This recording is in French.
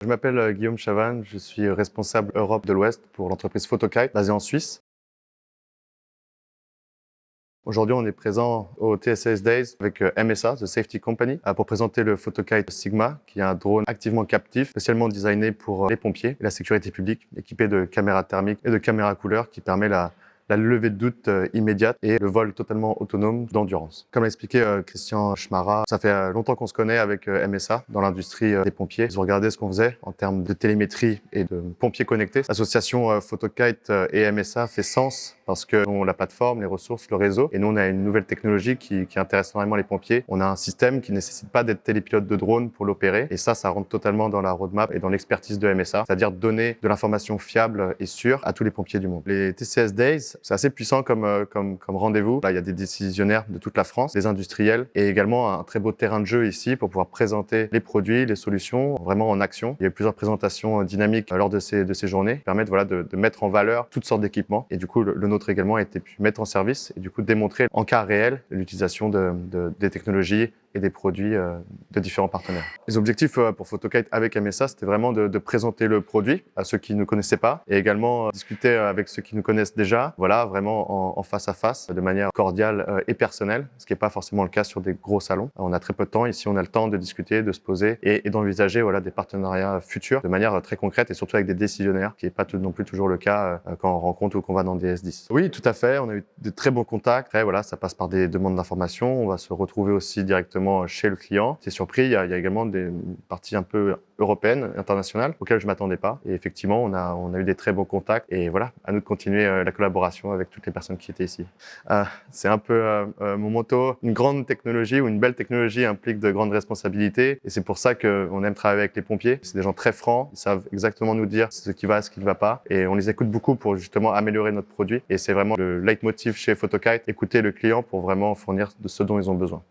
Je m'appelle Guillaume Chavannes, je suis responsable Europe de l'Ouest pour l'entreprise Photokite basée en Suisse. Aujourd'hui, on est présent au TSS Days avec MSA, The Safety Company, pour présenter le Photokite Sigma, qui est un drone activement captif, spécialement designé pour les pompiers et la sécurité publique, équipé de caméras thermiques et de caméras couleurs qui permet la levée de doute immédiate et le vol totalement autonome d'endurance. Comme l'a expliqué Christian Schmara, ça fait longtemps qu'on se connaît avec MSA dans l'industrie des pompiers. Ils ont regardé ce qu'on faisait en termes de télémétrie et de pompiers connectés. L'association Photokite et MSA fait sens parce que ont la plateforme, les ressources, le réseau. Et nous, on a une nouvelle technologie qui intéresse énormément les pompiers. On a un système qui ne nécessite pas d'être télépilote de drone pour l'opérer. Et ça rentre totalement dans la roadmap et dans l'expertise de MSA, c'est-à-dire donner de l'information fiable et sûre à tous les pompiers du monde. Les TCS Days, c'est assez puissant comme rendez-vous. Là, il y a des décisionnaires de toute la France, des industriels et également un très beau terrain de jeu ici pour pouvoir présenter les produits, les solutions vraiment en action. Il y a eu plusieurs présentations dynamiques lors de ces journées qui permettent de mettre en valeur toutes sortes d'équipements. Et du coup, le nôtre également a été pu mettre en service et du coup démontrer en cas réel l'utilisation des technologies et des produits de différents partenaires. Les objectifs pour Photokite avec MSA, c'était vraiment de présenter le produit à ceux qui ne connaissaient pas et également discuter avec ceux qui nous connaissent déjà, voilà, vraiment en face à face, de manière cordiale et personnelle, ce qui n'est pas forcément le cas sur des gros salons. On a très peu de temps, ici on a le temps de discuter, de se poser et d'envisager des partenariats futurs de manière très concrète et surtout avec des décisionnaires, qui n'est pas non plus toujours le cas quand on rencontre ou qu'on va dans des S10. Oui, tout à fait, on a eu de très bons contacts. Après, voilà, ça passe par des demandes d'informations, on va se retrouver aussi directement chez le client. C'est surpris, il y a également des parties un peu européennes, internationales, auxquelles je ne m'attendais pas. Et effectivement, on a eu des très bons contacts. Et voilà, à nous de continuer la collaboration avec toutes les personnes qui étaient ici. C'est un peu mon motto. Une grande technologie ou une belle technologie implique de grandes responsabilités. Et c'est pour ça qu'on aime travailler avec les pompiers. C'est des gens très francs. Ils savent exactement nous dire ce qui va, ce qui ne va pas. Et on les écoute beaucoup pour justement améliorer notre produit. Et c'est vraiment le leitmotiv chez Photokite, écouter le client pour vraiment fournir de ce dont ils ont besoin.